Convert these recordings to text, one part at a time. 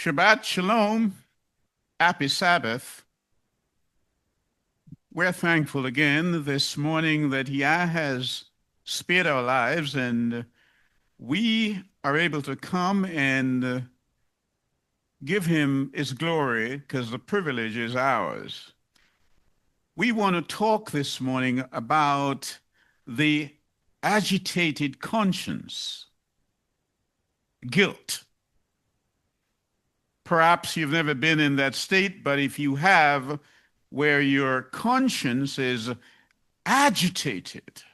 Shabbat Shalom, happy Sabbath. We're thankful again this morning that Yah has spared our lives and we are able to come and give him his glory because the privilege is ours. We want to talk this morning about the agitated conscience, guilt. Perhaps you've never been in that state, but if you have, where your conscience is agitated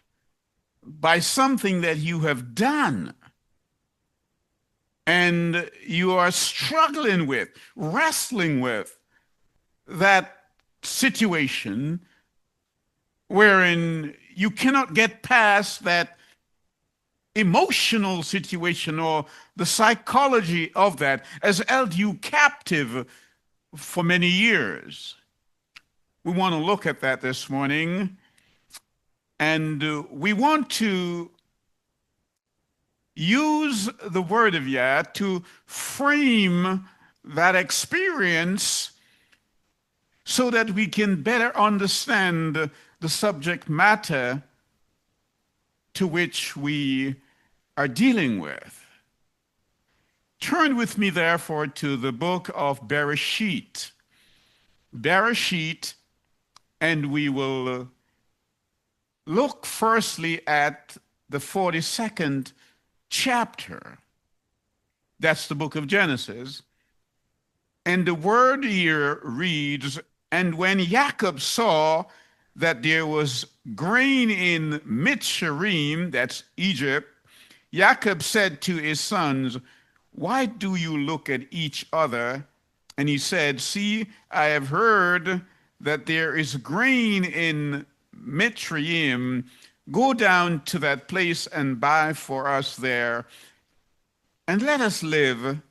by something that you have done and you are struggling with, wrestling with that situation wherein you cannot get past that emotional situation or the psychology of that has held you captive for many years. We want to look at that this morning, and we want to use the word of Yah to frame that experience so that we can better understand the subject matter to which we are dealing with. Turn with me, therefore, to the book of Bereshit. Bereshit, and we will look firstly at the 42nd chapter. That's the book of Genesis. And the word here reads, "And when Jacob saw that there was grain in Mitzrayim," that's Egypt, Jacob said to his sons, "Why do you look at each other?" And he said, "See, I have heard that there is grain in Mitzrayim. Go down to that place and buy for us there, and let us live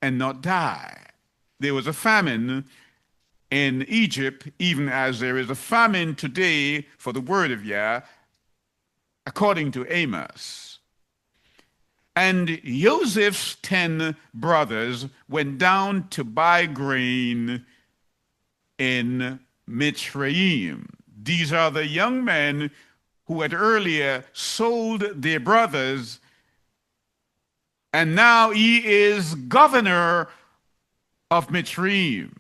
and not die." There was a famine in Egypt, even as there is a famine today for the word of Yah, according to Amos. And Joseph's 10 brothers went down to buy grain in Mitzrayim. These are the young men who had earlier sold their brothers, and now he is governor of Mitzrayim.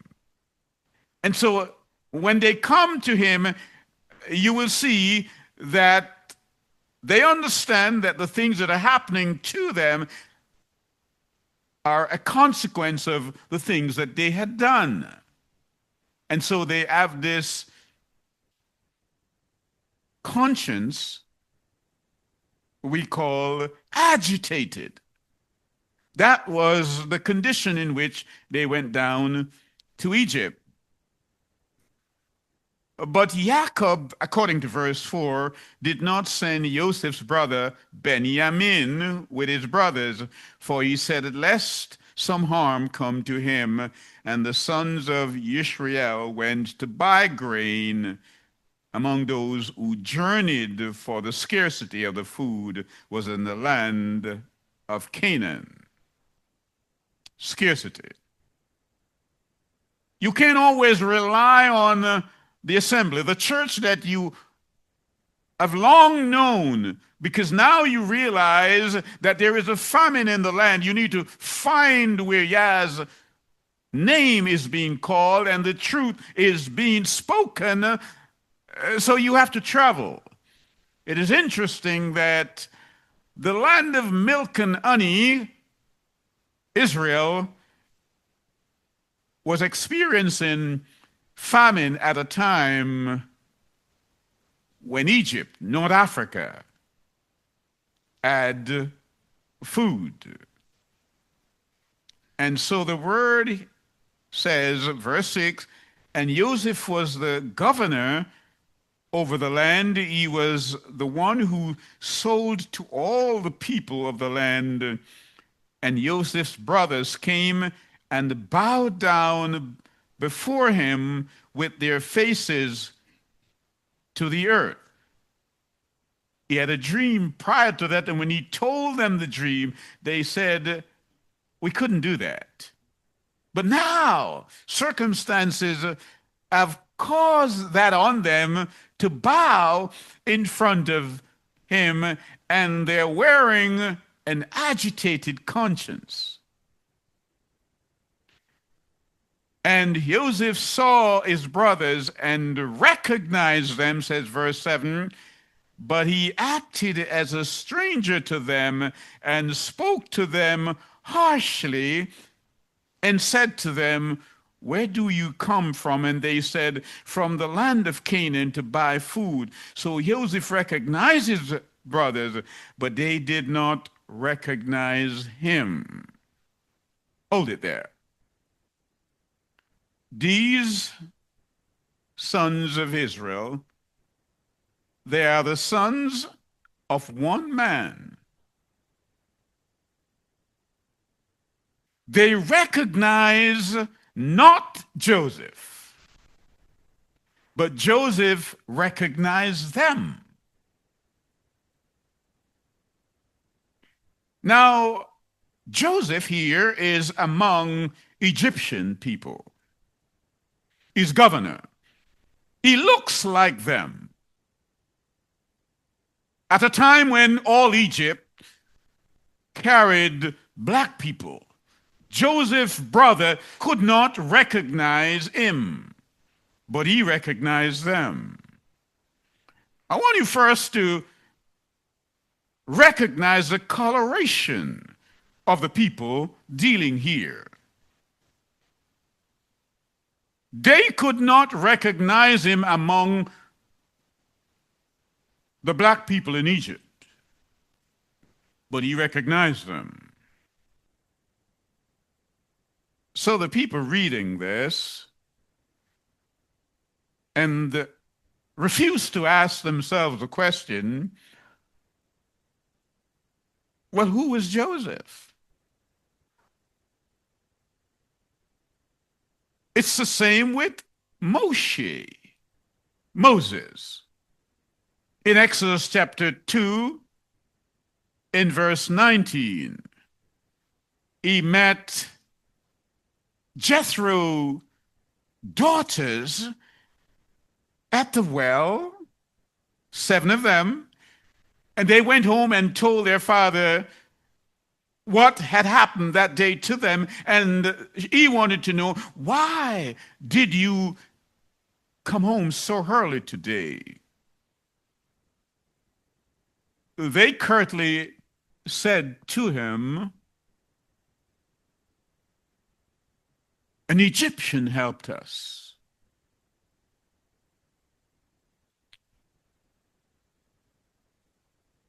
And so when they come to him, you will see that they understand that the things that are happening to them are a consequence of the things that they had done. And so they have this conscience we call agitated. That was the condition in which they went down to Egypt. But Jacob, according to verse 4, did not send Joseph's brother Benjamin with his brothers, for he said, "Lest some harm come to him." And the sons of Israel went to buy grain among those who journeyed, for the scarcity of the food was in the land of Canaan. Scarcity. You can't always rely on the assembly, the church that you have long known, because now you realize that there is a famine in the land. You need to find where Yah's name is being called and the truth is being spoken, so you have to travel. It is interesting that the land of milk and honey, Israel, was experiencing famine at a time when Egypt, North Africa, had food. And so the word says, verse 6, "And Joseph was the governor over the land. He was the one who sold to all the people of the land. And Joseph's brothers came and bowed down before him with their faces to the earth." He had a dream prior to that, and when he told them the dream, they said, We couldn't do that. But now circumstances have caused that on them to bow in front of him, and they're wearing an agitated conscience. And Joseph saw his brothers and recognized them, says verse 7, but he acted as a stranger to them and spoke to them harshly and said to them, where do you come from? And they said, from the land of Canaan to buy food. So Joseph recognized his brothers, but they did not recognize him. Hold it there. These sons of Israel, they are the sons of one man. They recognize not Joseph, but Joseph recognized them. Now, Joseph here is among Egyptian people. He's governor. He looks like them. At a time when all Egypt carried black people, Joseph's brother could not recognize him, but he recognized them. I want you first to recognize the coloration of the people dealing here. They could not recognize him among the black people in Egypt, but he recognized them. So the people reading this and refuse to ask themselves the question, well, who was Joseph? It's the same with Moses. In Exodus chapter 2, in verse 19, he met Jethro's daughters at the well, 7 of them, and they went home and told their father what had happened that day to them, and he wanted to know, why did you come home so early today? They curtly said to him, an Egyptian helped us.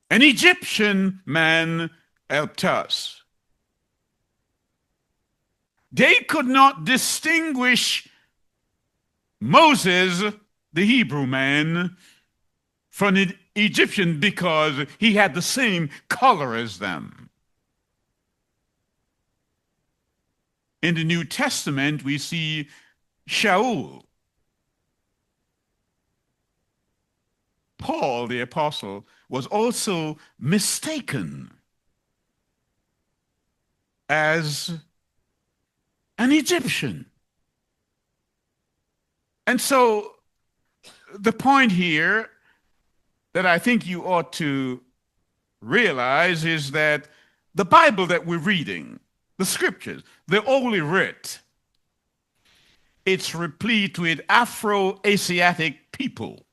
An Egyptian man helped us. They could not distinguish Moses, the Hebrew man, from an Egyptian because he had the same color as them. In the New Testament, we see Shaul. Paul, the apostle, was also mistaken as an Egyptian. And so the point here that I think you ought to realize is that the Bible that we're reading, the scriptures, the Holy Writ, it's replete with Afro-Asiatic people.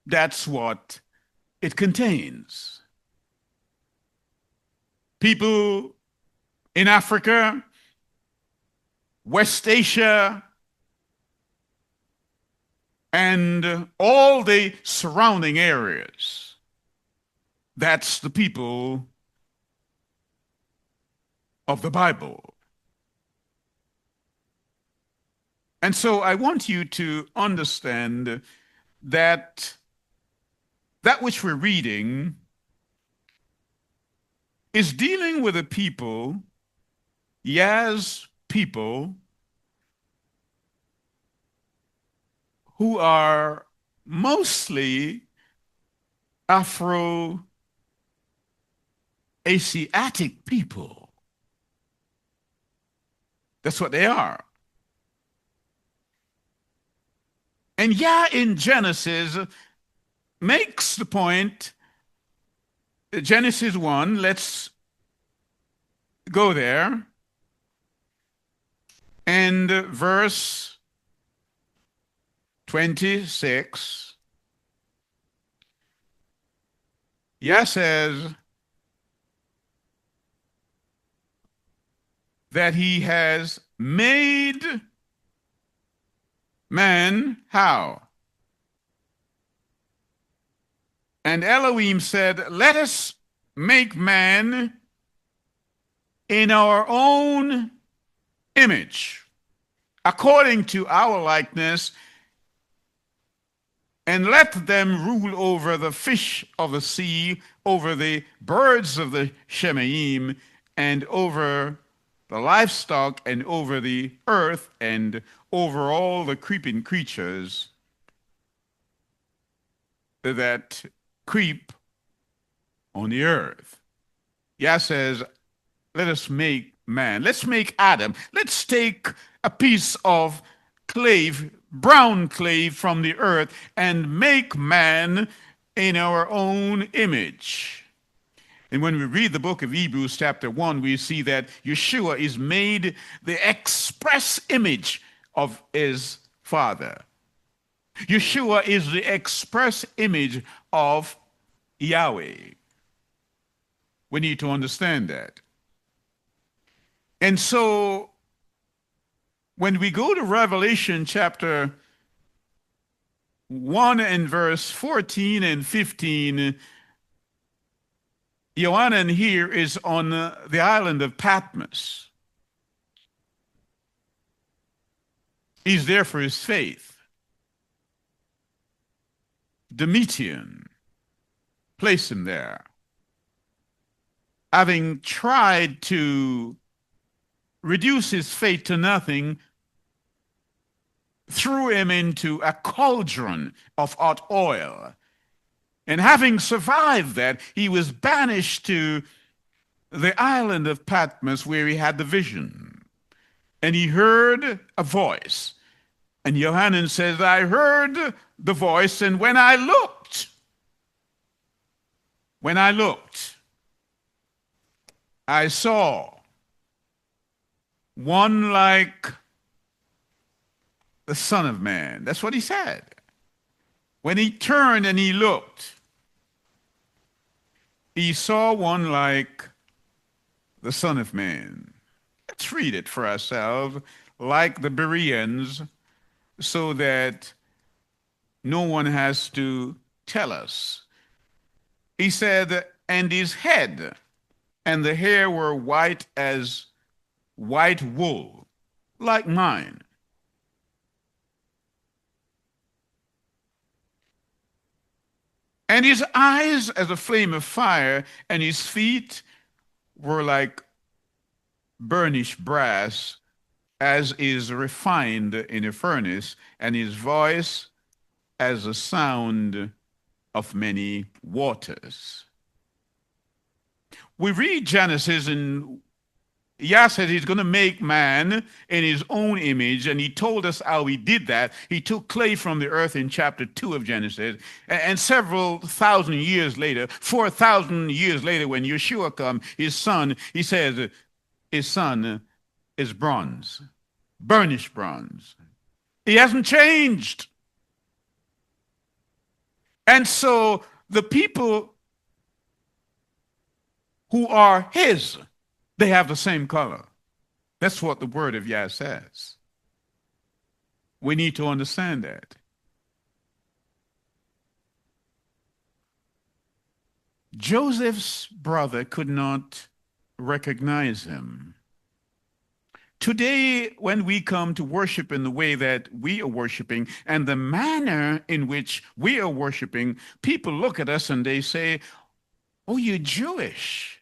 That's what it contains. People in Africa, West Asia, and all the surrounding areas. That's the people of the Bible. And so I want you to understand that that which we're reading is dealing with a people, Yah's people, who are mostly Afro-Asiatic Asiatic people. That's what they are. And Yah in Genesis makes the point, Genesis 1, let's go there, and verse 26, Yah says that he has made man how? And Elohim said, let us make man in our own image, according to our likeness, and let them rule over the fish of the sea, over the birds of the Shemayim, and over the livestock, and over the earth, and over all the creeping creatures that creep on the earth. Yah says, let us make man. Let's make Adam. Let's take a piece of clay, brown clay from the earth, and make man in our own image. And when we read the book of Hebrews chapter 1, we see that Yeshua is made the express image of his Father. Yeshua is the express image of Yahweh. We need to understand that. And so when we go to Revelation chapter 1 and verse 14 and 15, Yohanan here is on the island of Patmos. He's there for his faith. Domitian placed him there, having tried to reduce his faith to nothing, threw him into a cauldron of hot oil. And having survived that, he was banished to the island of Patmos, where he had the vision. And he heard a voice. And Yohanan says, I heard the voice, and when I looked, I saw one like the Son of Man. That's what he said. When he turned and he looked, he saw one like the Son of Man. Let's read it for ourselves, like the Bereans, so that no one has to tell us. He said, and his head and the hair were white as white wool, like mine. And his eyes as a flame of fire, and his feet were like burnished brass, as is refined in a furnace, and his voice as the sound of many waters. We read Genesis, and Yah said he's going to make man in his own image, and he told us how he did that. He took clay from the earth in chapter 2 of Genesis, and several thousand years later, 4,000 years later, when Yeshua come, his son, he says his son is bronze, burnished bronze. He hasn't changed. And so the people who are his, they have the same color. That's what the word of Yah says. We need to understand that. Joseph's brother could not recognize him. Today, when we come to worship in the way that we are worshiping and the manner in which we are worshiping, people look at us and they say, oh, you're Jewish.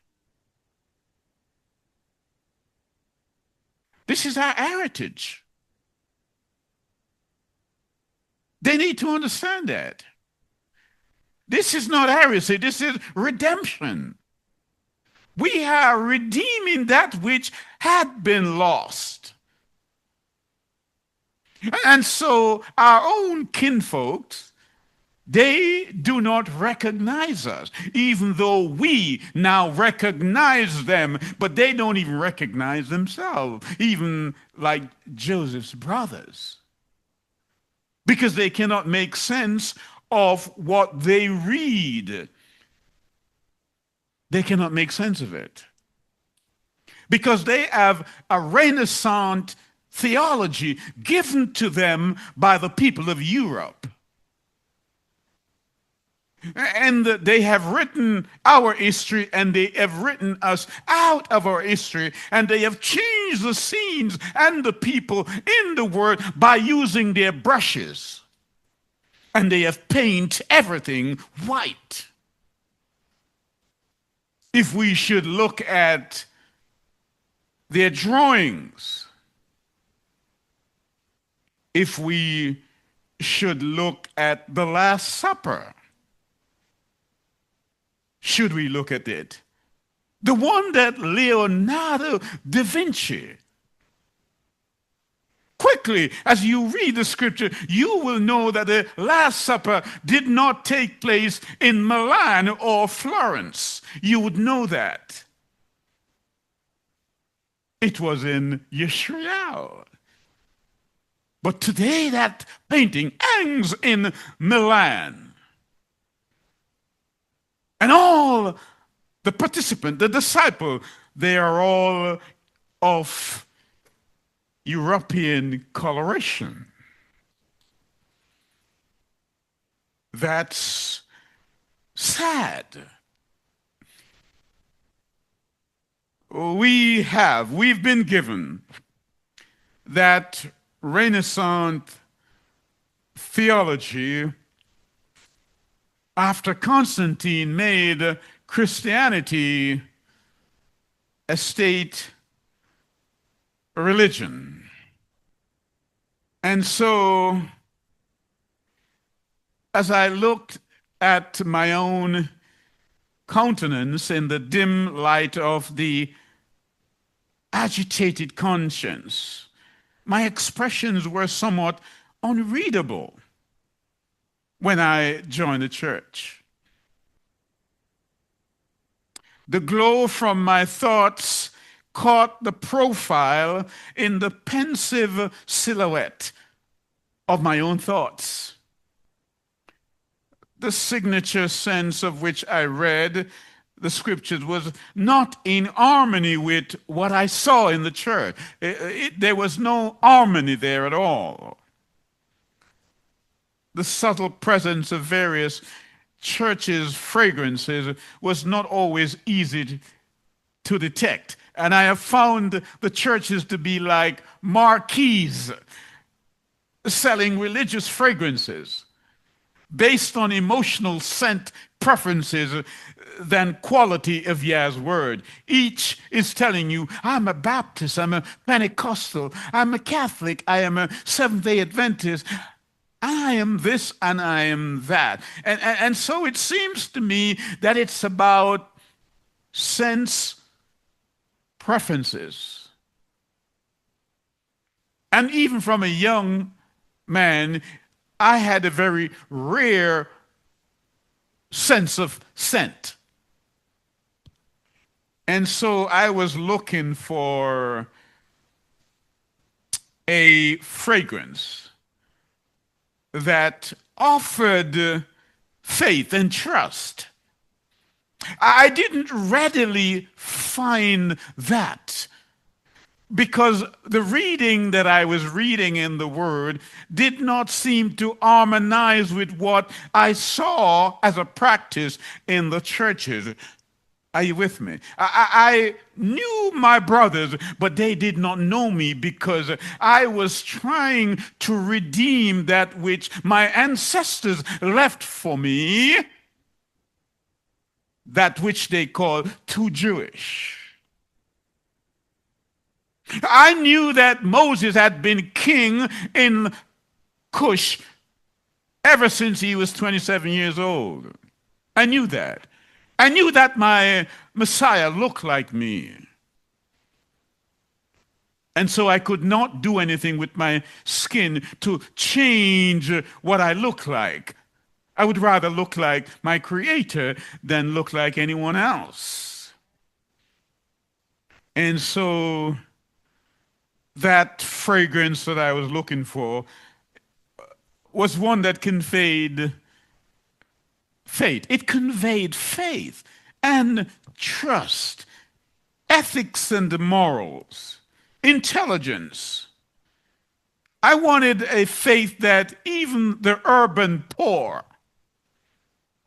This is our heritage. They need to understand that. This is not heresy, this is redemption. We are redeeming that which had been lost. And so our own kinfolks, they do not recognize us, even though we now recognize them, but they don't even recognize themselves, even like Joseph's brothers, because they cannot make sense of what they read. They cannot make sense of it because they have a Renaissance theology given to them by the people of Europe. And they have written our history, and they have written us out of our history, and they have changed the scenes and the people in the word by using their brushes. And they have painted everything white. If we should look at their drawings, if we should look at the Last Supper, should we look at it? The one that Leonardo da Vinci. Quickly, as you read the scripture, you will know that the Last Supper did not take place in Milan or Florence. You would know that. It was in Yirmeyahu. But today that painting hangs in Milan. And all the participants, the disciples, they are all of European coloration. That's sad. We've been given that Renaissance theology after Constantine made Christianity a state religion. And so, as I looked at my own countenance in the dim light of the agitated conscience, my expressions were somewhat unreadable when I joined the church. The glow from my thoughts caught the profile in the pensive silhouette of my own thoughts. The signature sense of which I read the scriptures was not in harmony with what I saw in the church. There was no harmony there at all. The subtle presence of various churches' fragrances was not always easy to detect. And I have found the churches to be like marquees selling religious fragrances based on emotional scent preferences than quality of Yah's word. Each is telling you, I'm a Baptist, I'm a Pentecostal, I'm a Catholic, I am a Seventh-day Adventist, I am this and I am that. And so it seems to me that it's about sense preferences. And even from a young man, I had a very rare sense of scent. And so I was looking for a fragrance that offered faith and trust. I didn't readily find that because the reading that I was reading in the Word did not seem to harmonize with what I saw as a practice in the churches. Are you with me? I knew my brothers, but they did not know me because I was trying to redeem that which my ancestors left for me, that which they call too Jewish. I knew that Moses had been king in Cush ever since he was 27 years old. I knew that. I knew that my Messiah looked like me. And so I could not do anything with my skin to change what I look like. I would rather look like my Creator than look like anyone else. And so that fragrance that I was looking for was one that conveyed faith. It conveyed faith and trust, ethics and morals, intelligence. I wanted a faith that even the urban poor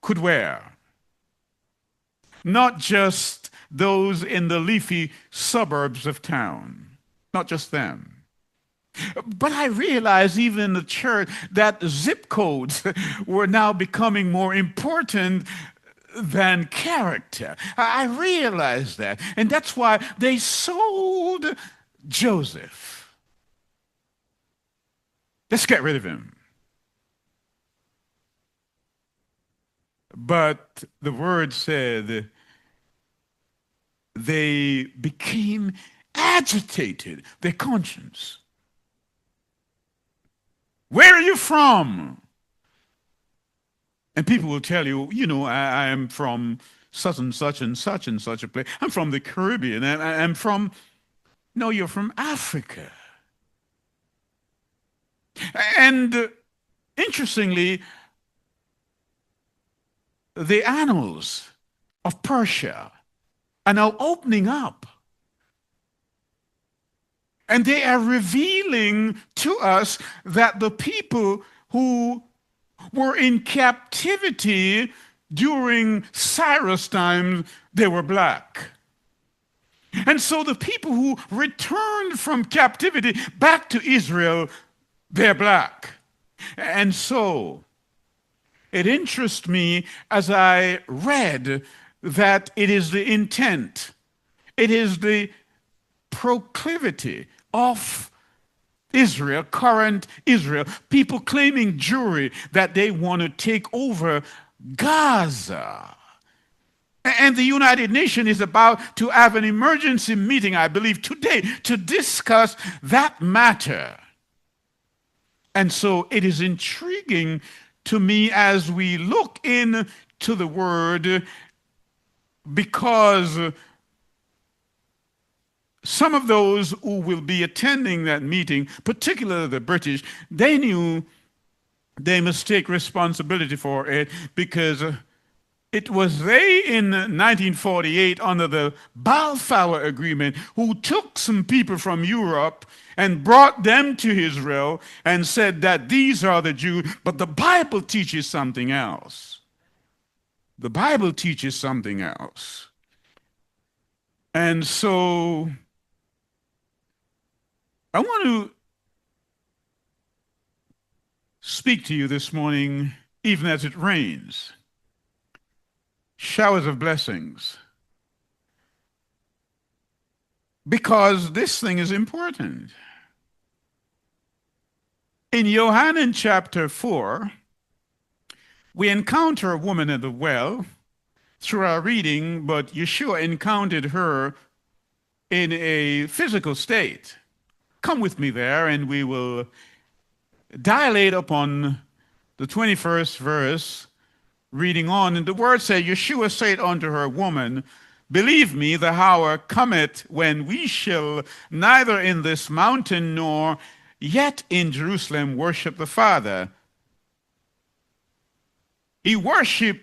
could wear, not just those in the leafy suburbs of town, not just them. But I realized even in the church that zip codes were now becoming more important than character. I realized that. And that's why they sold Joseph. Let's get rid of him. But the word said they became agitated, their conscience. Where are you from? And people will tell you, I am from such and such and such and such a place. I'm from the Caribbean. I'm from, no, you're from Africa. And interestingly, the annals of Persia are now opening up. And they are revealing to us that the people who were in captivity during Cyrus' time, they were black. And so the people who returned from captivity back to Israel, they're black. And so it interests me as I read that it is the intent, it is the proclivity of Israel, current Israel, people claiming Jewry that they want to take over Gaza. And the United Nations is about to have an emergency meeting, I believe, today to discuss that matter. And so it is intriguing to me as we look into the Word, because some of those who will be attending that meeting, particularly the British, they knew they must take responsibility for it, because it was they in 1948 under the Balfour Agreement who took some people from Europe and brought them to Israel and said that these are the Jews. But the Bible teaches something else. The Bible teaches something else. And so I want to speak to you this morning, even as it rains, showers of blessings, because this thing is important. In Yohanan chapter 4, we encounter a woman at the well through our reading, but Yeshua encountered her in a physical state. Come with me there, and we will dilate upon the 21st verse, reading on. And the word says, Yeshua said unto her, Woman, believe me, the hour cometh when we shall neither in this mountain nor yet in Jerusalem worship the Father. He worship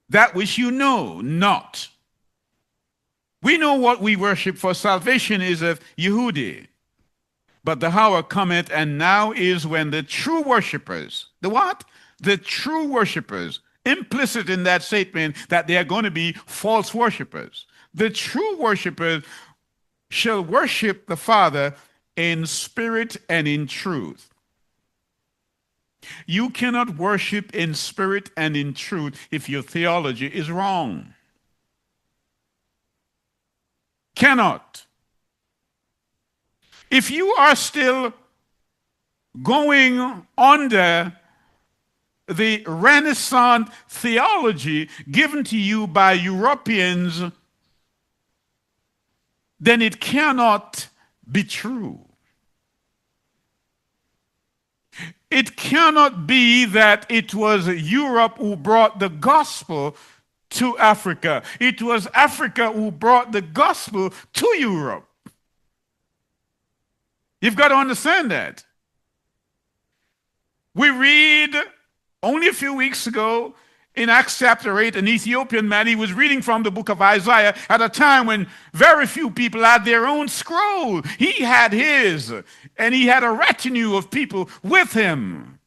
that which you know not. We know what we worship, for salvation is of Yehudi. But the hour cometh, and now is, when the true worshipers, the what? The true worshipers, implicit in that statement that they are going to be false worshipers. The true worshipers shall worship the Father in spirit and in truth. You cannot worship in spirit and in truth if your theology is wrong. Cannot. If you are still going under the Renaissance theology given to you by Europeans, then it cannot be true. It cannot be that it was Europe who brought the gospel to Africa. It was Africa who brought the gospel to Europe. You've got to understand that. We read only a few weeks ago in Acts chapter 8, an Ethiopian man, he was reading from the book of Isaiah at a time when very few people had their own scroll. He had his, and he had a retinue of people with him.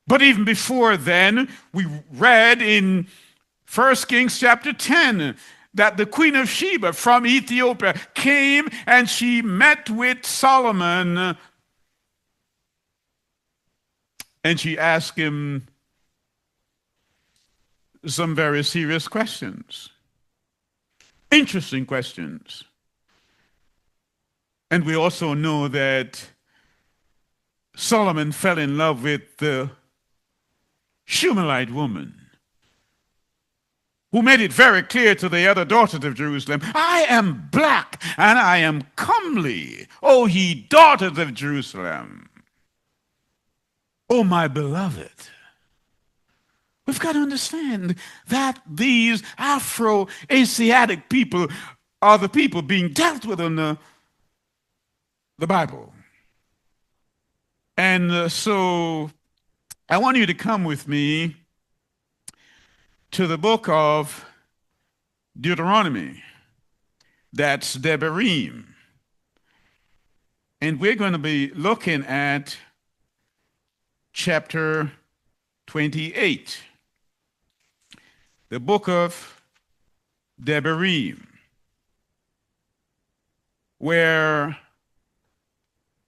But even before then, we read in 1 Kings chapter 10 that the queen of Sheba from Ethiopia came and she met with Solomon, and she asked him some very serious questions, interesting questions. And we also know that Solomon fell in love with the Shumelite woman, who made it very clear to the other daughters of Jerusalem, I am black and I am comely, O ye daughters of Jerusalem. O my beloved. We've got to understand that these Afro-Asiatic people are the people being dealt with in the Bible. And so I want you to come with me to the book of Deuteronomy. That's Devarim. And we're going to be looking at chapter 28. The book of Devarim, where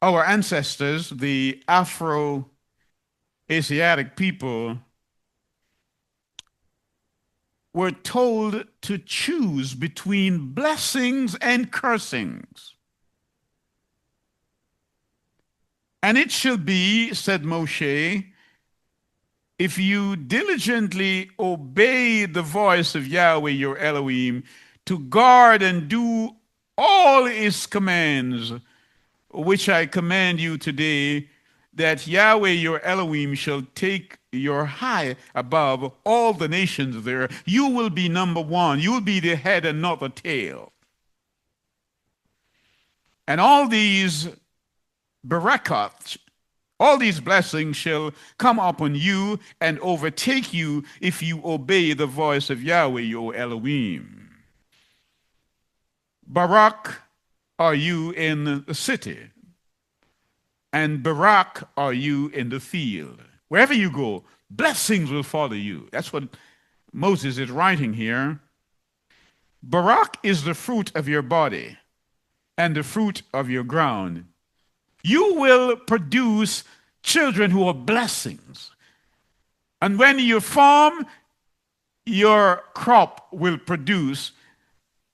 our ancestors, the Afro-Asiatic people, were told to choose between blessings and cursings. And it shall be, said Moshe, if you diligently obey the voice of Yahweh your Elohim to guard and do all his commands, which I command you today, that Yahweh your Elohim shall take your high above all the nations there. You will be number one. You will be the head and not the tail. And all these barakot, all these blessings shall come upon you and overtake you if you obey the voice of Yahweh your Elohim. Barak are you in the city, and Barak are you in the field. Wherever you go, blessings will follow you. That's what Moses is writing here. Barak is the fruit of your body and the fruit of your ground. You will produce children who are blessings. And when you farm, your crop will produce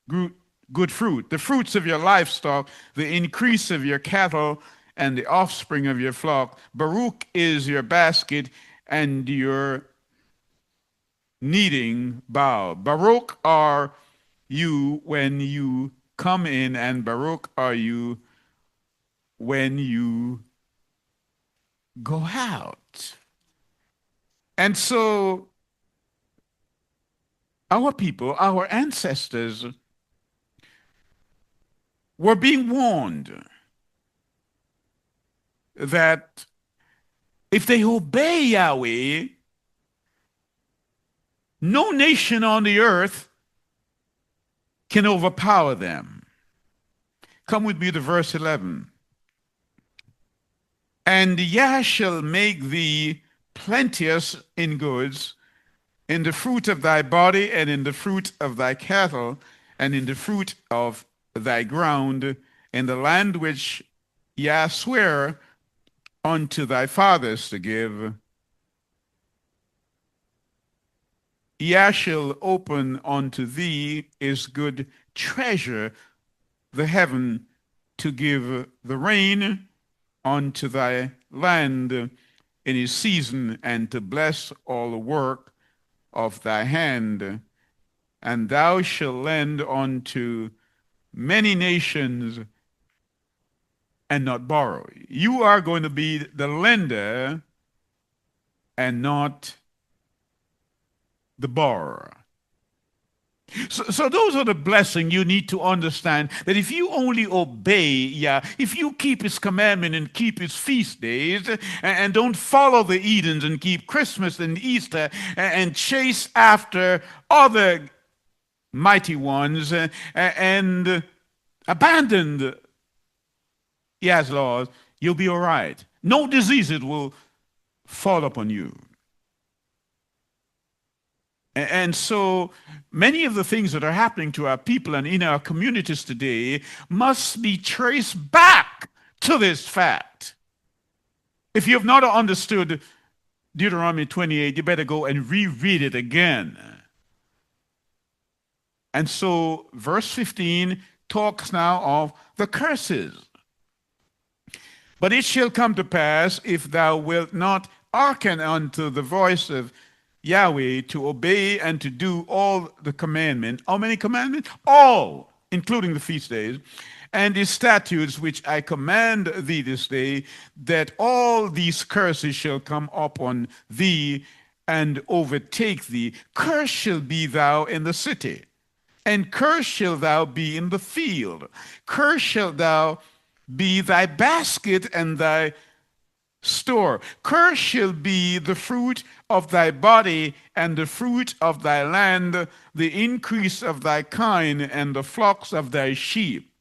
good fruit. The fruits of your livestock, the increase of your cattle, and the offspring of your flock. Baruch is your basket and your kneading bowl. Baruch are you when you come in, and Baruch are you when you go out. And so our people, our ancestors, were being warned that if they obey Yahweh, no nation on the earth can overpower them. Come with me to verse 11. And Yah shall make thee plenteous in goods, in the fruit of thy body, and in the fruit of thy cattle, and in the fruit of thy ground, in the land which Yah sware unto thy fathers to give. Yah shall open unto thee his good treasure, the heaven, to give the rain unto thy land in his season, and to bless all the work of thy hand. And thou shalt lend unto many nations and not borrow. You are going to be the lender and not the borrower. So those are the blessings you need to understand, that if you only obey, if you keep his commandment and keep his feast days and don't follow the Edens and keep Christmas and Easter and chase after other mighty ones and abandon Yah's laws, you'll be all right. No diseases will fall upon you. And so many of the things that are happening to our people and in our communities today must be traced back to this fact. If you have not understood Deuteronomy 28, you better go and reread it again. And so verse 15 talks now of the curses. But it shall come to pass, if thou wilt not hearken unto the voice of Yahweh, to obey and to do all the commandment. How many commandments? All, including the feast days, and the statutes which I command thee this day, that all these curses shall come upon thee and overtake thee. Cursed shall be thou in the city, and cursed shalt thou be in the field. Cursed shalt thou be thy basket and thy store. Cursed shall be the fruit of thy body and the fruit of thy land, the increase of thy kine and the flocks of thy sheep.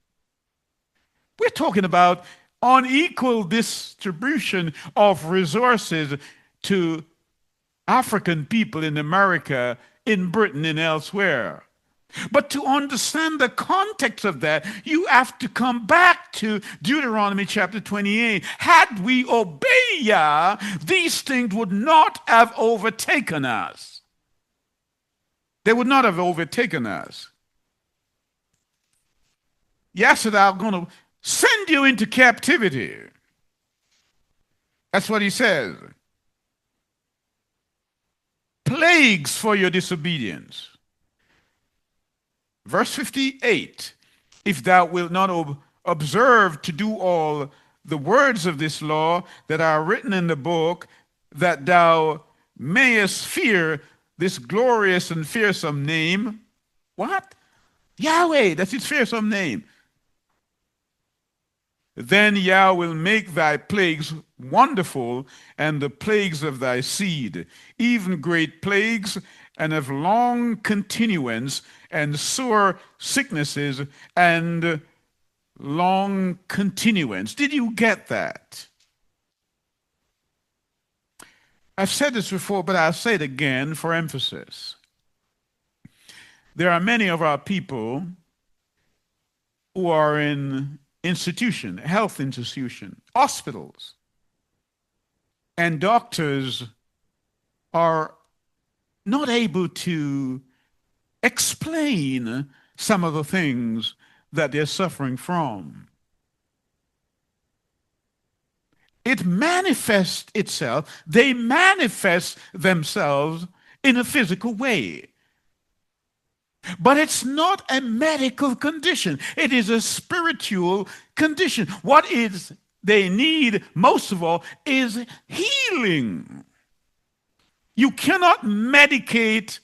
We're talking about unequal distribution of resources to African people in America, in Britain, and elsewhere. But to understand the context of that, you have to come back to Deuteronomy chapter 28. Had we obeyed Yah, these things would not have overtaken us. They would not have overtaken us. Yah said, I'm going to send you into captivity. That's what he says. Plagues for your disobedience. Verse 58, if thou wilt not observe to do all the words of this law that are written in the book, that thou mayest fear this glorious and fearsome name. What? Yahweh, that's his fearsome name. Then Yah will make thy plagues wonderful, and the plagues of thy seed, even great plagues, and of long continuance, and sore sicknesses, and long continuance. Did you get that? I've said this before, but I'll say it again for emphasis. There are many of our people who are in institutions, health institutions, hospitals, and doctors are not able to explain some of the things that they're suffering from. It manifests itself, they manifest themselves in a physical way. But it's not a medical condition. It is a spiritual condition. What is they need most of all is healing. You cannot medicate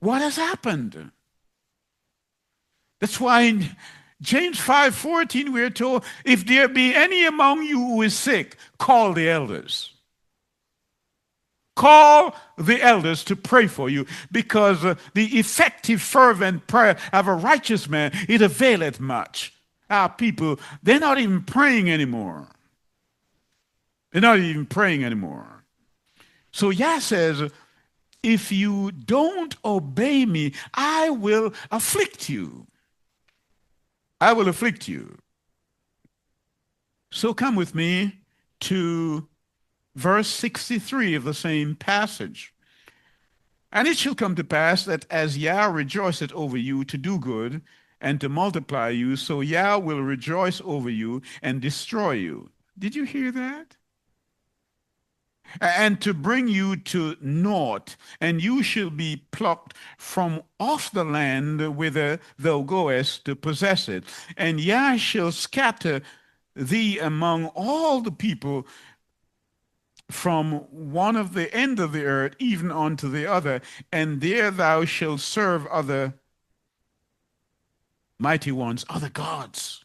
what has happened. That's why in James 5:14 we're told, if there be any among you who is sick, call the elders. Call the elders to pray for you, because the effective, fervent prayer of a righteous man, it availeth much. Our people, they're not even praying anymore. They're not even praying anymore. So Yah says, if you don't obey me, I will afflict you. I will afflict you. So come with me to verse 63 of the same passage. And it shall come to pass that as Yah rejoiceth over you to do good and to multiply you, so Yah will rejoice over you and destroy you. Did you hear that? and to bring you to naught, and you shall be plucked from off the land whither thou goest to possess it. And Yah shall scatter thee among all the people from one of the end of the earth even unto the other, and there thou shalt serve other mighty ones, other gods,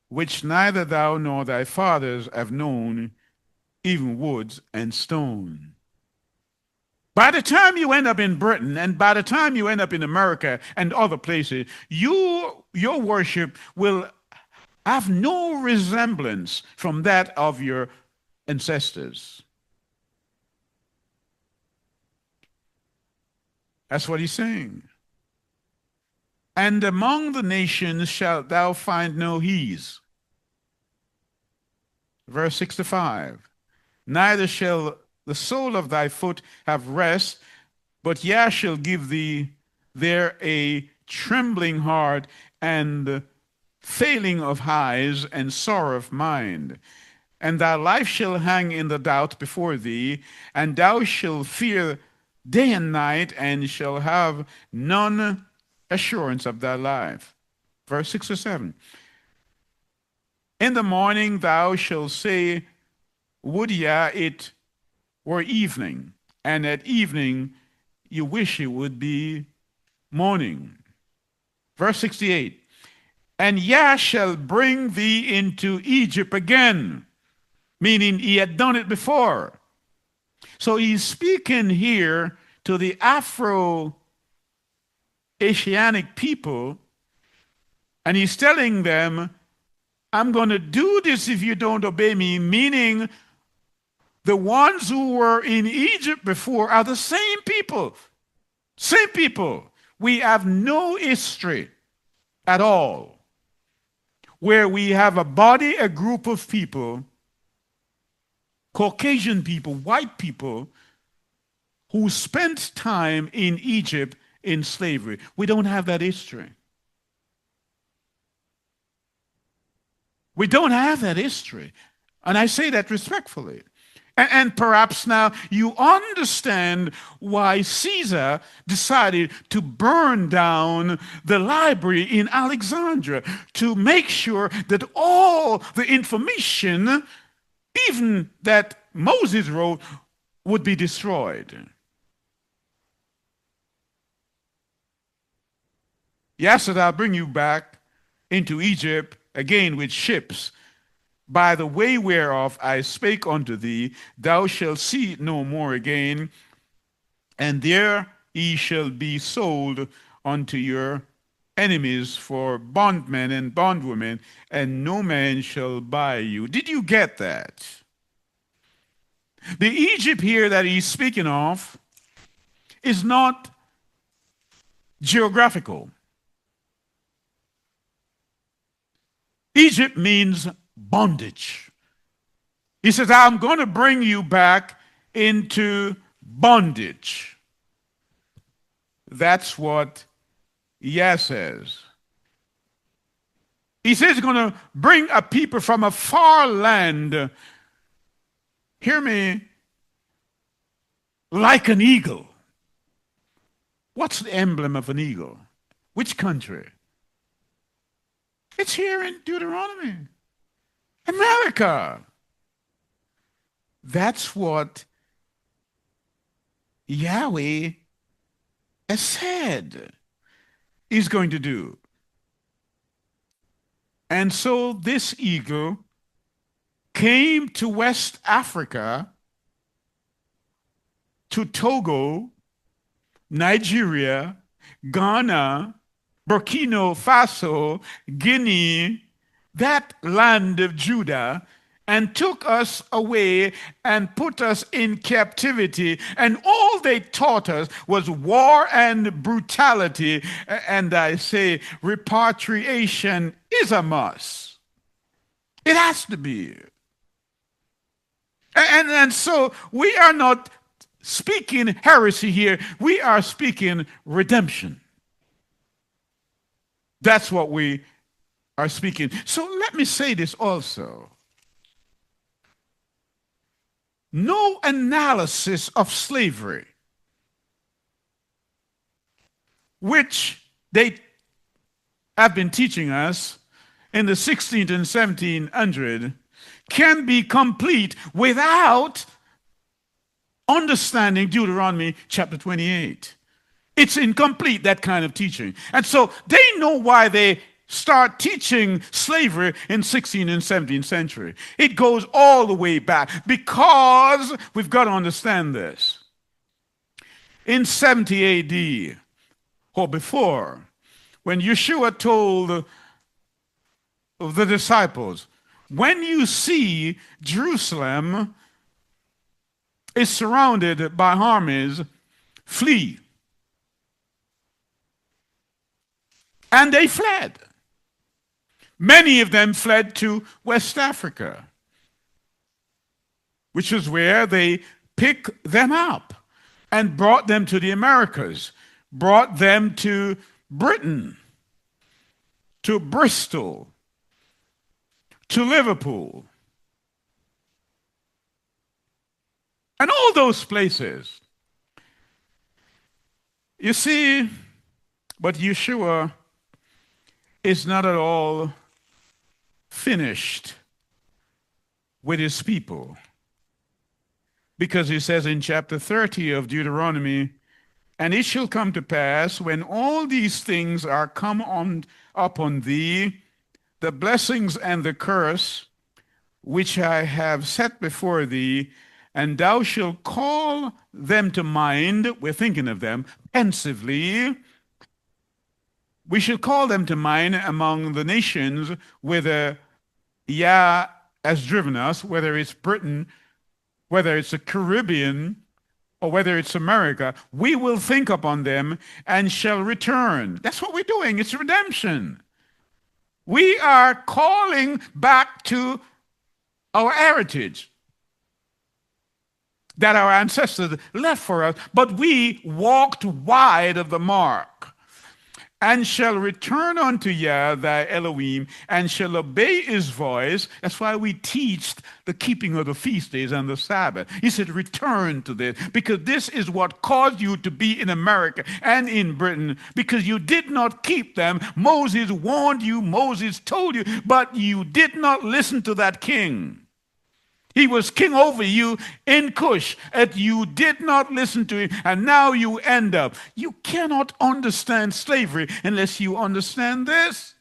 which neither thou nor thy fathers have known, even woods and stone. By the time you end up in Britain, and by the time you end up in America and other places, your worship will have no resemblance from that of your ancestors. That's what he's saying. And among the nations shalt thou find no ease. Verse 65. Neither shall the sole of thy foot have rest, but Yah shall give thee there a trembling heart and failing of eyes and sorrow of mind. And thy life shall hang in the doubt before thee, and thou shalt fear day and night, and shall have none assurance of thy life. Verse 6 or 7. In the morning thou shalt say, would ya it were evening, and at evening you wish it would be morning. Verse 68. And Yah shall bring thee into Egypt again, meaning he had done it before. So he's speaking here to the Afro-Asiatic people, and he's telling them, I'm going to do this if you don't obey me, meaning the ones who were in Egypt before are the same people. Same people. We have no history at all where we have a body, a group of people, Caucasian people, white people, who spent time in Egypt in slavery. We don't have that history. We don't have that history. And I say that respectfully. And perhaps now you understand why Caesar decided to burn down the library in Alexandria, to make sure that all the information, even that Moses wrote, would be destroyed. Yes, that I'll bring you back into Egypt again with ships. By the way whereof I spake unto thee, thou shalt see it no more again, and there ye shall be sold unto your enemies for bondmen and bondwomen, and no man shall buy you. Did you get that? The Egypt here that he's speaking of is not geographical. Egypt means bondage. He says, I'm going to bring you back into bondage. That's what Yah says. He says he's going to bring a people from a far land, hear me, like an eagle. What's the emblem of an eagle? Which country? It's here in Deuteronomy. America. That's what Yahweh has said he's going to do. And so this eagle came to West Africa, to Togo, Nigeria, Ghana, Burkina Faso, Guinea, that land of Judah, and took us away and put us in captivity. And all they taught us was war and brutality. And I say repatriation is a must. It has to be. And so we are not speaking heresy here. We are speaking redemption. That's what we are speaking. So let me say this also. no analysis of slavery, which they have been teaching us in the 16th and 1700s, can be complete without understanding Deuteronomy chapter 28. It's incomplete, that kind of teaching. And so they know why they start teaching slavery in 16th and 17th century. It goes all the way back because we've got to understand this. In 70 AD or before, when Yeshua told the disciples, when you see Jerusalem is surrounded by armies, flee. And they fled. Many of them fled to West Africa, which is where they picked them up and brought them to the Americas, brought them to Britain, to Bristol, to Liverpool, and all those places. You see, but Yeshua is not at all finished with his people, because he says in chapter 30 of Deuteronomy, and it shall come to pass when all these things are come upon thee, the blessings and the curse which I have set before thee, and thou shalt call them to mind. We're thinking of them pensively. We shall call them to mind among the nations whither Yah has driven us, whether it's Britain, whether it's the Caribbean, or whether it's America. We will think upon them and shall return. That's what we're doing. It's redemption. We are calling back to our heritage that our ancestors left for us, but we walked wide of the mark. And shall return unto Yah thy Elohim, and shall obey his voice. That's why we teach the keeping of the feast days and the Sabbath. He said, return to this, because this is what caused you to be in America and in Britain, because you did not keep them. Moses warned you, Moses told you, but you did not listen to that king. He was king over you in Cush, and you did not listen to him, and now you end up. You cannot understand slavery unless you understand this.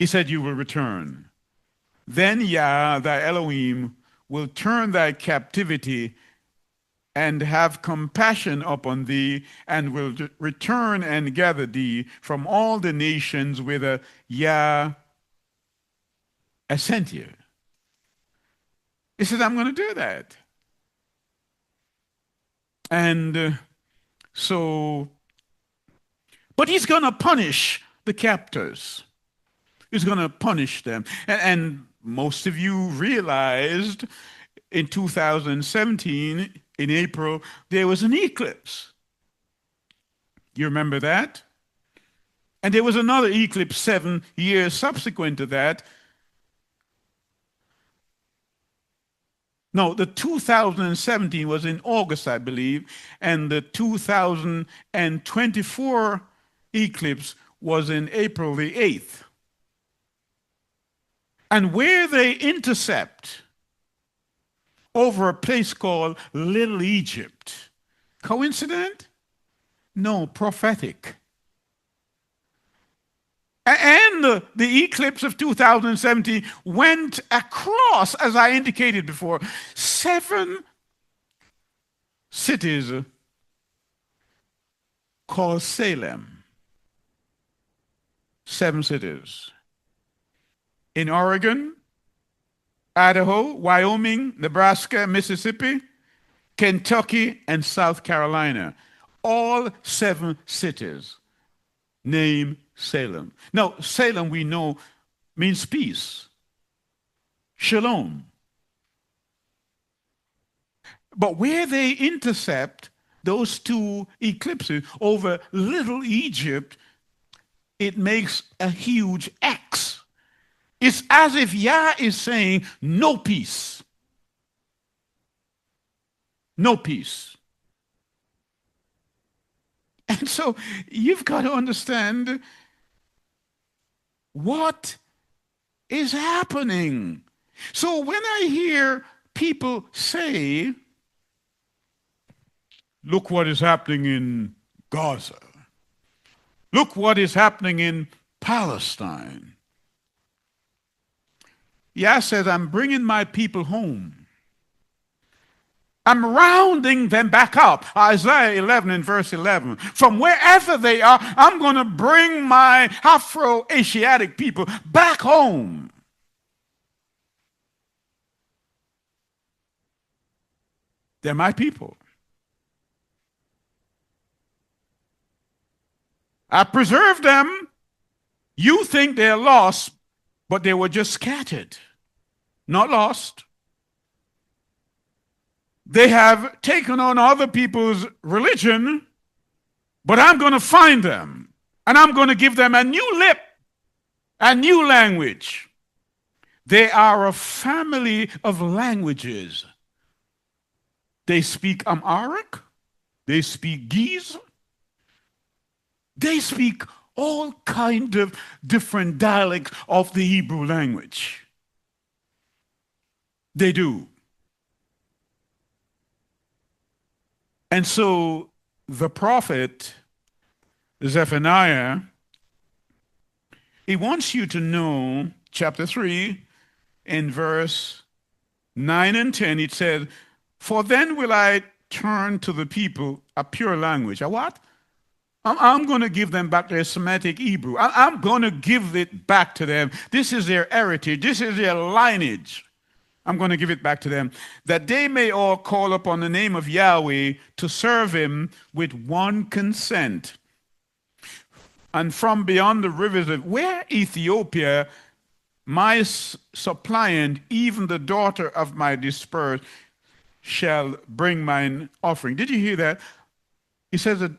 He said, you will return. Then Yah, thy Elohim, will turn thy captivity and have compassion upon thee, and will return and gather thee from all the nations whither Yah I sent you. He said, I'm going to do that. And but he's going to punish the captors. He's going to punish them. And most of you realized in 2017, in April, there was an eclipse. You remember that? And there was another eclipse 7 years subsequent to that. No, the 2017 was in August, I believe, and the 2024 eclipse was in April the 8th. And where they intercept over a place called Little Egypt. Coincident? No, prophetic. And the eclipse of 2017 went across, as I indicated before, 7 cities called Salem. 7 cities. In Oregon, Idaho, Wyoming, Nebraska, Mississippi, Kentucky, and South Carolina. All 7 cities named Salem. Now, Salem, we know, means peace. Shalom. But where they intercept those 2 eclipses over Little Egypt, it makes a huge X. It's as if Yah is saying, no peace. No peace. And so you've got to understand what is happening. So when I hear people say, look what is happening in Gaza, look what is happening in Palestine. Yah says, I'm bringing my people home. I'm rounding them back up. Isaiah 11 and verse 11. From wherever they are, I'm going to bring my Afro-Asiatic people back home. They're my people. I preserved them. You think they're lost, but they were just scattered, not lost. They have taken on other people's religion, but I'm going to find them, and I'm going to give them a new lip, a new language. They are a family of languages. They speak Amharic, they speak Ge'ez, they speak all kinds of different dialects of the Hebrew language. They do. And so the prophet Zephaniah, he wants you to know, chapter 3, in verse 9 and 10, it said, for then will I turn to the people a pure language. A what? I'm going to give them back their Semitic Hebrew. I'm going to give it back to them. This is their heritage. This is their lineage. I'm going to give it back to them, that they may all call upon the name of Yahweh to serve him with one consent. And from beyond the rivers of where Ethiopia, my suppliant, even the daughter of my dispersed, shall bring mine offering. Did you hear that? He says that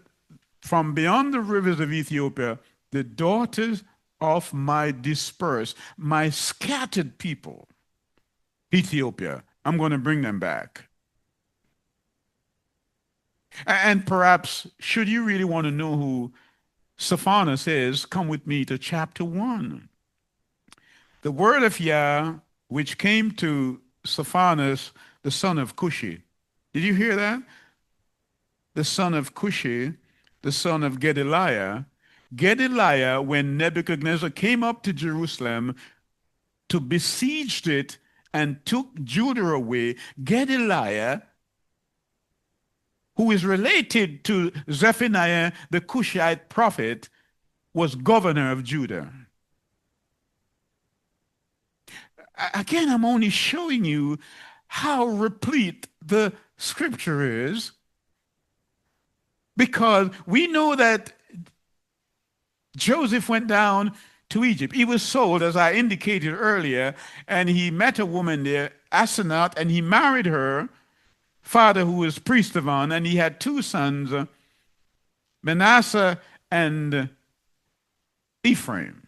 from beyond the rivers of Ethiopia, the daughters of my dispersed, my scattered people, Ethiopia, I'm going to bring them back. And perhaps, should you really want to know who Stephanus is, come with me to chapter 1. The word of Yah, which came to Stephanus, the son of Cushi. Did you hear that? The son of Cushi, the son of Gedaliah. Gedaliah, when Nebuchadnezzar came up to Jerusalem to besiege it and took Judah away, Gedaliah, who is related to Zephaniah, the Cushite prophet, was governor of Judah. Again, I'm only showing you how replete the scripture is, because we know that Joseph went down to Egypt. He was sold, as I indicated earlier, and he met a woman there, Asenath, and he married her father, who was priest of On, and he had two sons, Manasseh and Ephraim.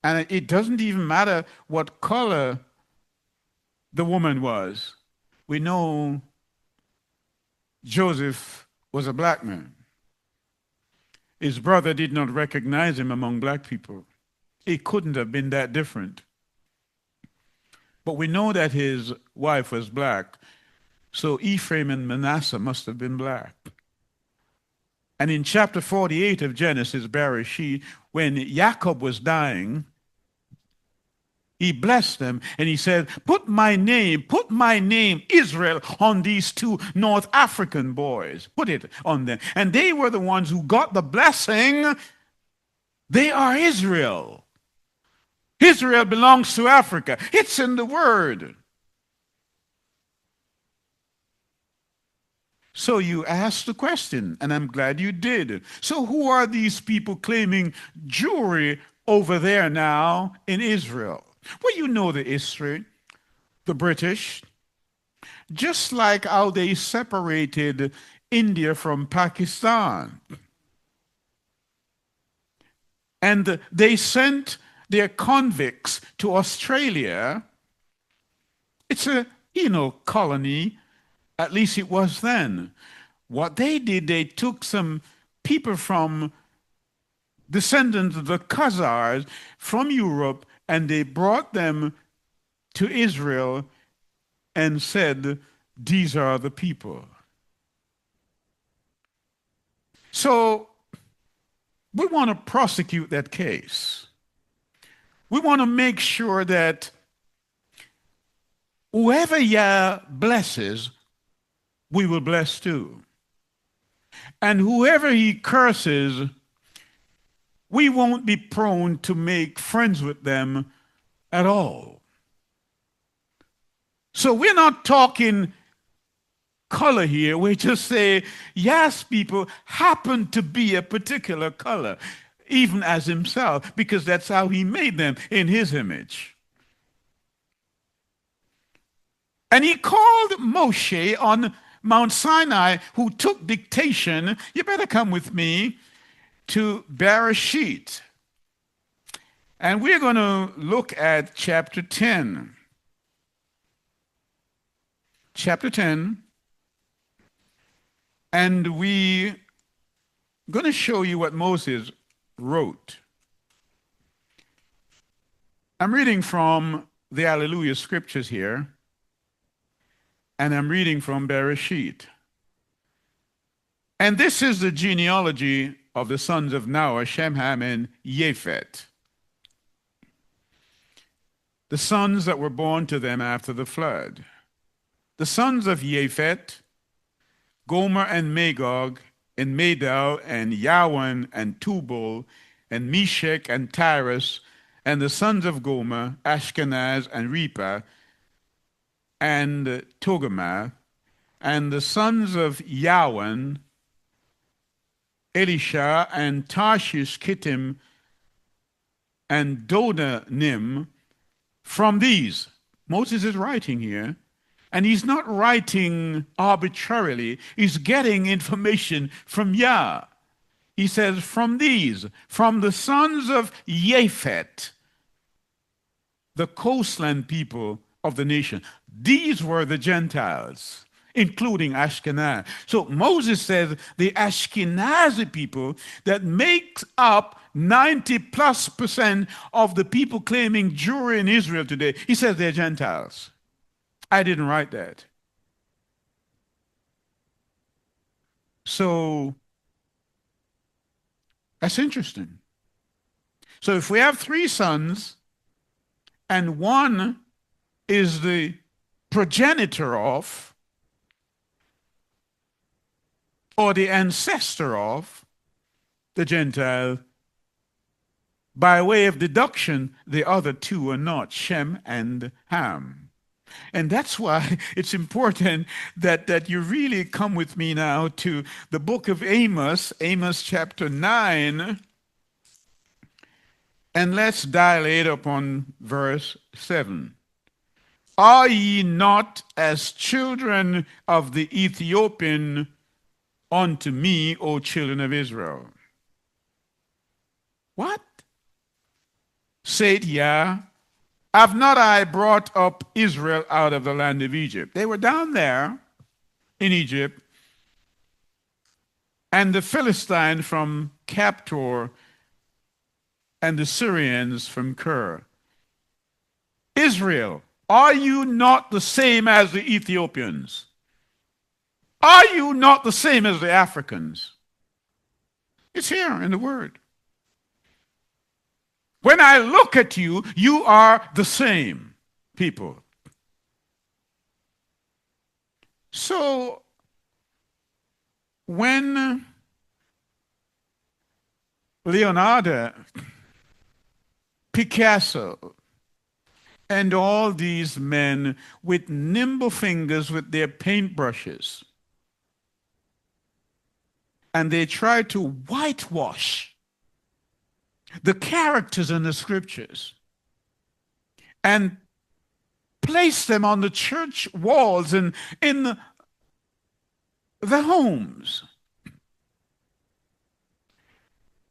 And it doesn't even matter what color the woman was. We know Joseph was a black man. His brother did not recognize him among black people. He couldn't have been that different. But we know that his wife was black, so Ephraim and Manasseh must have been black. And in chapter 48 of Genesis, Bereshit, when Jacob was dying, he blessed them and he said, put my name, Israel, on these two North African boys. Put it on them. And they were the ones who got the blessing. They are Israel. Israel belongs to Africa. It's in the word. So you asked the question, and I'm glad you did. So who are these people claiming Jewry over there now in Israel? Well, you know the history. The British, just like how they separated India from Pakistan. And they their convicts to Australia. It's a, colony, at least it was then. What they did, they took some people from descendants of the Khazars from Europe, and they brought them to Israel and said, these are the people. So we want to prosecute that case. We want to make sure that whoever Yah blesses, we will bless too. And whoever he curses, we won't be prone to make friends with them at all. So we're not talking color here. We just say, yes, people happen to be a particular color, even as himself, because that's how he made them, in his image. And he called Moshe on Mount Sinai, who took dictation. You better come with me to Bereshit. And we're going to look at chapter 10. Chapter 10. And we're going to show you what Moses wrote. I'm reading from the Hallelujah scriptures here. And I'm reading from Bereshit. And this is the genealogy of the sons of Noah, Shem, Ham, and Japheth, the sons that were born to them after the flood. The sons of Japheth, Gomer and Magog, and Madal, and Yawan, and Tubal, and Meshech, and Tyrus, and the sons of Gomer, Ashkenaz, and Repah, and Togarmah, and the sons of Yawan, Elisha, and Tarshish, Kittim, and Dodanim. From these, Moses is writing here, and he's not writing arbitrarily. He's getting information from Yah. He says, from these, from the sons of Japheth, the coastland people of the nation. These were the Gentiles, including Ashkenaz. So Moses says the Ashkenazi people that makes up 90+% of the people claiming Jewry in Israel today, he says they're Gentiles. I didn't write that. So that's interesting. So if we have three sons and one is the progenitor of, or the ancestor of, the Gentile, by way of deduction, the other two are not, Shem and Ham. And that's why it's important that you really come with me now to the book of Amos, Amos chapter 9, and let's dilate upon verse 7. Are ye not as children of the Ethiopian unto me, O children of Israel? What? Said Yah, have not I brought up Israel out of the land of Egypt? They were down there in Egypt, and the Philistines from Captor, and the Syrians from Ker. Israel, are you not the same as the Ethiopians? Are you not the same as the Africans? It's here in the word. When I look at you, you are the same people. So when Leonardo, Picasso, and all these men with nimble fingers with their paintbrushes, and they try to whitewash the characters in the scriptures and place them on the church walls and in the homes.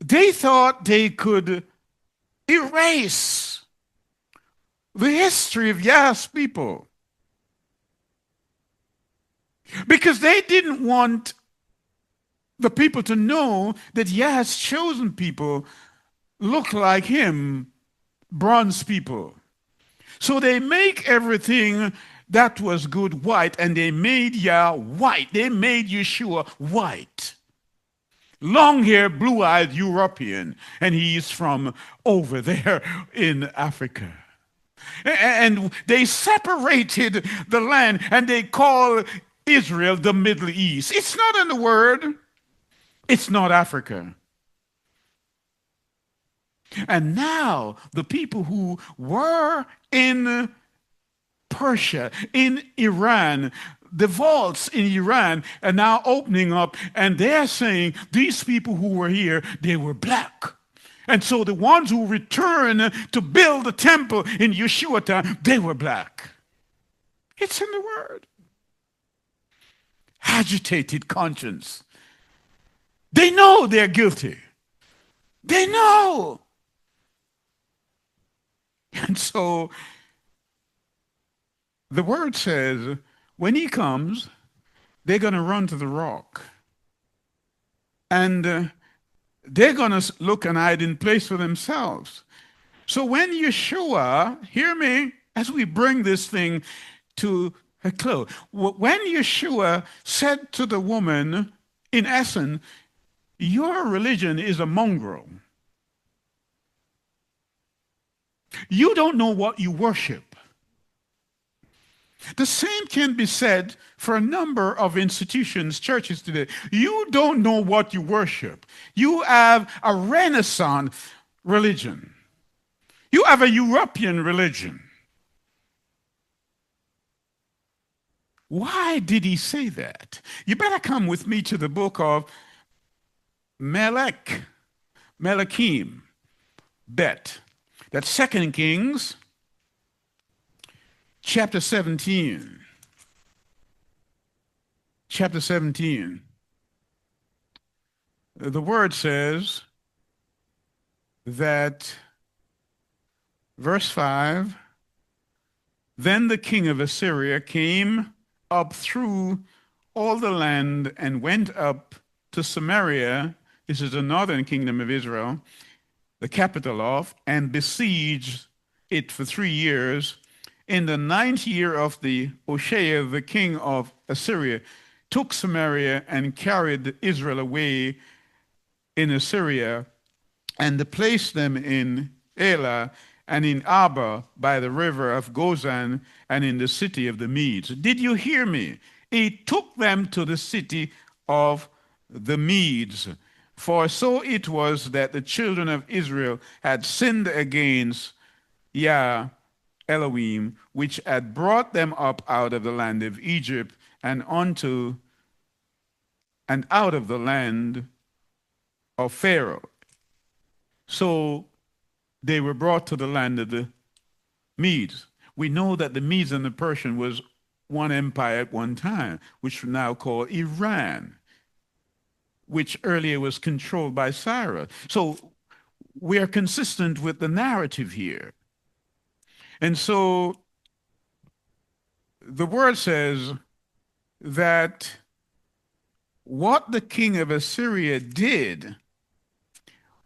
They thought they could erase the history of Yah's people because they didn't want the people to know that Yah's chosen people look like him, bronze people. So they make everything that was good white, and they made Yah white. They made Yeshua white. Long hair, blue eyed European, and he's from over there in Africa. And they separated the land and they call Israel the Middle East. It's not in the word, it's not Africa. And now the people who were in Persia, in Iran, the vaults in Iran are now opening up, and they're saying these people who were here, they were black. And so the ones who returned to build the temple in Yeshua time, they were black. It's in the word. Agitated conscience. They know they're guilty. They know. And so the word says, when he comes, they're going to run to the rock. And they're going to look and hide in place for themselves. So when Yeshua, hear me, as we bring this thing to a close, when Yeshua said to the woman, in essence, your religion is a mongrel. You don't know what you worship. The same can be said for a number of institutions, churches today. You don't know what you worship. You have a Renaissance religion. You have a European religion. Why did he say that? You better come with me to the book of Melechim, Bet. That's 2 Kings, chapter 17. Chapter 17. The word says that, verse 5, then the king of Assyria came up through all the land and went up to Samaria. This is the northern kingdom of Israel, the capital of, and besieged it for 3 years. In the 9th year of the Hoshea, the king of Assyria, took Samaria and carried Israel away in Assyria, and placed them in Elah and in Abba by the river of Gozan and in the city of the Medes. Did you hear me? He took them to the city of the Medes. For so it was that the children of Israel had sinned against Yah Elohim, which had brought them up out of the land of Egypt and out of the land of Pharaoh. So they were brought to the land of the Medes. We know that the Medes and the Persian was one empire at one time, which we now call Iran, which earlier was controlled by Cyrus. So we are consistent with the narrative here. And so the word says that what the king of Assyria did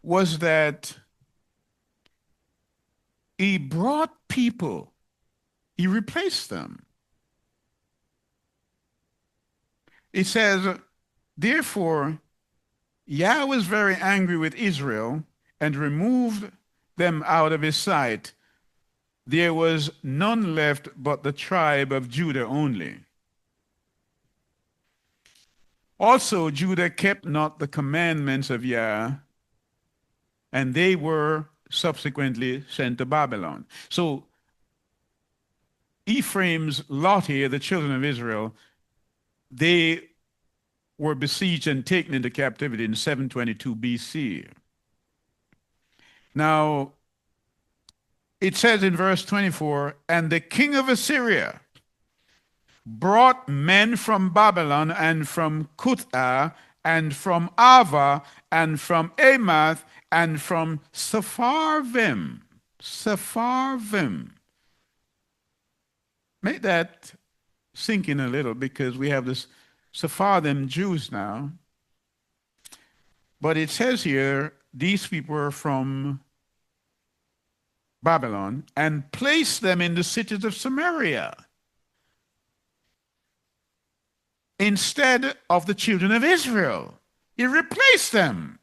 was that he brought people, he replaced them. It says, therefore, Yah was very angry with Israel and removed them out of his sight. There was none left but the tribe of Judah only. Also, Judah kept not the commandments of Yah, and they were subsequently sent to Babylon. So Ephraim's lot here, the children of Israel, they were besieged and taken into captivity in 722 BC. Now, it says in verse 24, and the king of Assyria brought men from Babylon and from Cutha and from Ava, and from Amath, and from Sepharvim. Sepharvim. Make that sink in a little, because we have this Sephardim Jews now. But it says here, these people are from Babylon, and placed them in the cities of Samaria instead of the children of Israel. He replaced them.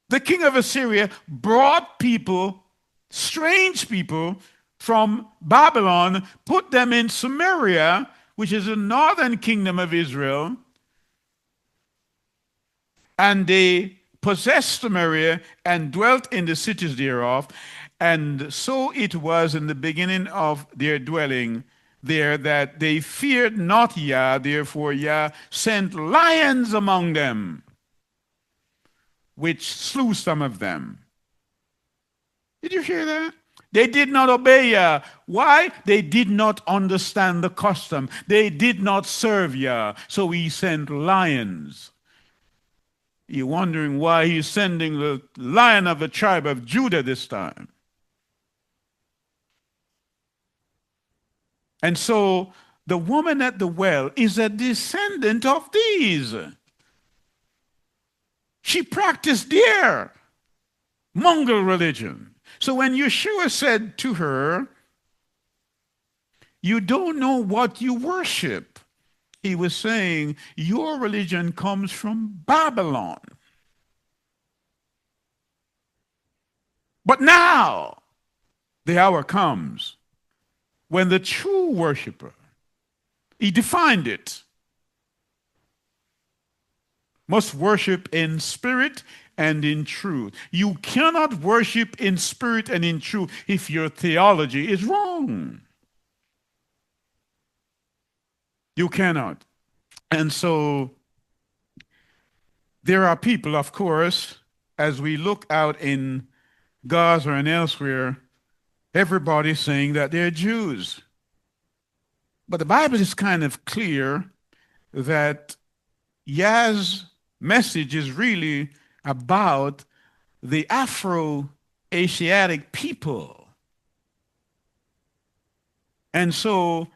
The king of Assyria brought people, strange people, from Babylon, put them in Samaria, which is the northern kingdom of Israel, and they possessed Samaria and dwelt in the cities thereof. And so it was in the beginning of their dwelling there that they feared not Yah, therefore Yah sent lions among them, which slew some of them. Did you hear that? They did not obey Yah. Why? They did not understand the custom. They did not serve Yah. So he sent lions. You're wondering why he's sending the lion of the tribe of Judah this time. And so the woman at the well is a descendant of these. She practiced their Mongol religion. So when Yeshua said to her, "You don't know what you worship," he was saying, your religion comes from Babylon. But now the hour comes when the true worshiper, he defined it, must worship in spirit and in truth. You cannot worship in spirit and in truth if your theology is wrong. You cannot. And so there are people, of course, as we look out in Gaza and elsewhere, everybody's saying that they're Jews. But the Bible is kind of clear that Yah's message is really about the Afro-Asiatic people. And so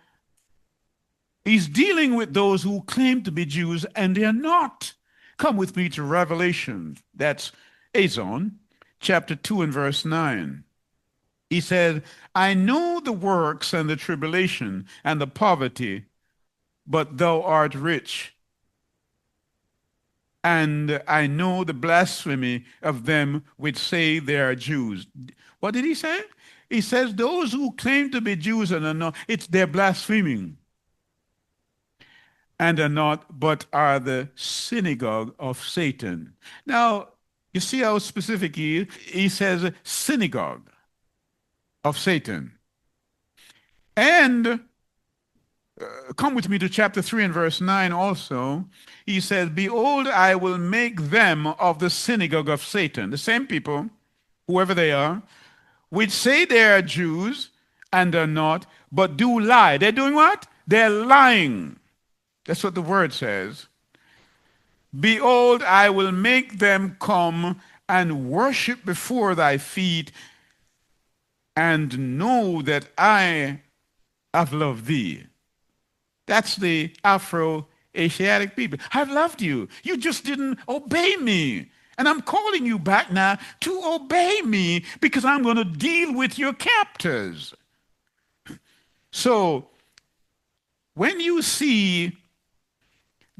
he's dealing with those who claim to be Jews and they're not. Come with me to Revelation. That's Azon, chapter 2 and verse 9. He said, "I know the works and the tribulation and the poverty, but thou art rich. And I know the blasphemy of them which say they are Jews." What did he say? He says those who claim to be Jews and are not, they're blaspheming. And are not, but are the synagogue of Satan. Now, you see how specific he is? He says synagogue of Satan. And come with me to chapter 3 and verse 9 also. He says, "Behold, I will make them of the synagogue of Satan," the same people, whoever they are, "which say they are Jews and are not, but do lie." They're doing what? They're lying. That's what the word says. "Behold, I will make them come and worship before thy feet and know that I have loved thee." That's the Afro-Asiatic people. I've loved you. You just didn't obey me. And I'm calling you back now to obey me because I'm going to deal with your captors. So when you see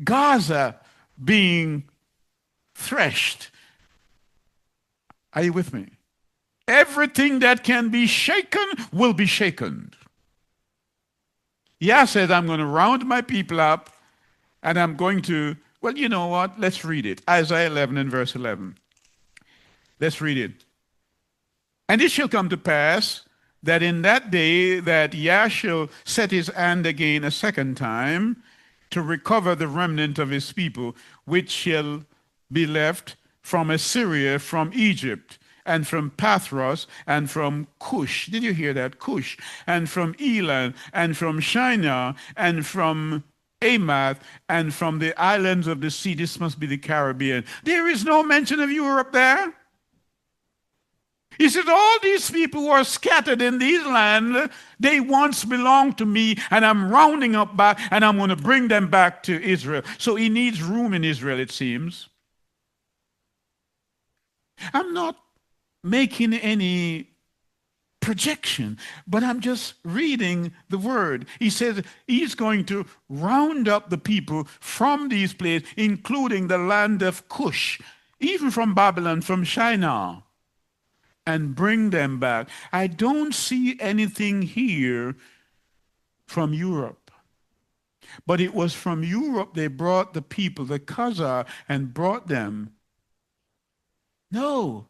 Gaza being threshed, are you with me? Everything that can be shaken will be shaken. Yah says, "I'm going to round my people up and I'm going to," well, you know what? Let's read it. Isaiah 11 and verse 11. Let's read it. "And it shall come to pass that in that day that Yah shall set his hand again a second time to recover the remnant of his people, which shall be left from Assyria, from Egypt, and from Pathros, and from Cush." Did you hear that? Cush. "And from Elam, and from Shinar, and from Hamath, and from the islands of the sea. This must be the Caribbean. There is no mention of Europe there. He says, all these people who are scattered in these lands, they once belonged to me, and I'm rounding up back, and I'm going to bring them back to Israel. So he needs room in Israel, it seems. I'm not making any projection, but I'm just reading the word. He says he's going to round up the people from these places, including the land of Cush, even from Babylon, from Shinar, and bring them back. I don't see anything here from Europe. But it was from Europe they brought the people, the Khazar, and brought them. No.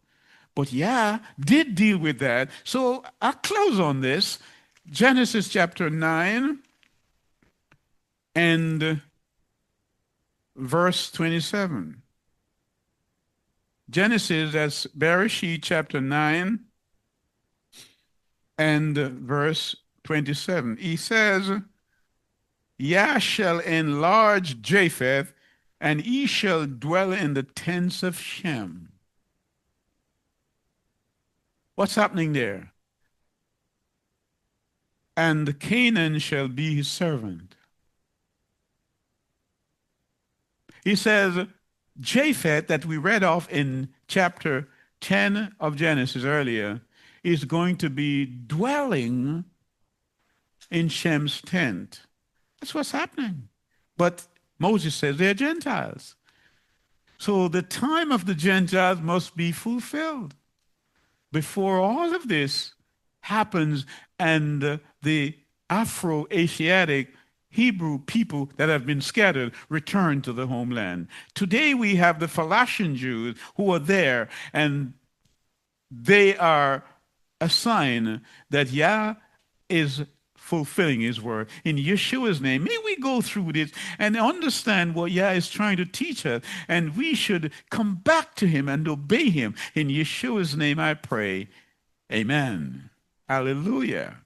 But Yah did deal with that. So I'll close on this. Genesis chapter 9 and verse 27. Genesis, that's Bereshit chapter 9 and verse 27. He says, Yah shall enlarge Japheth, and he shall dwell in the tents of Shem. What's happening there? And Canaan shall be his servant. He says, Japheth, that we read off in chapter 10 of Genesis earlier, is going to be dwelling in Shem's tent. That's what's happening. But Moses says they're Gentiles. So the time of the Gentiles must be fulfilled before all of this happens and the Afro-Asiatic Hebrew people that have been scattered return to the homeland. Today we have the Falashan Jews who are there, and they are a sign that Yah is fulfilling his word. In Yeshua's name, may we go through this and understand what Yah is trying to teach us, and we should come back to him and obey him. In Yeshua's name I pray. Amen. Hallelujah.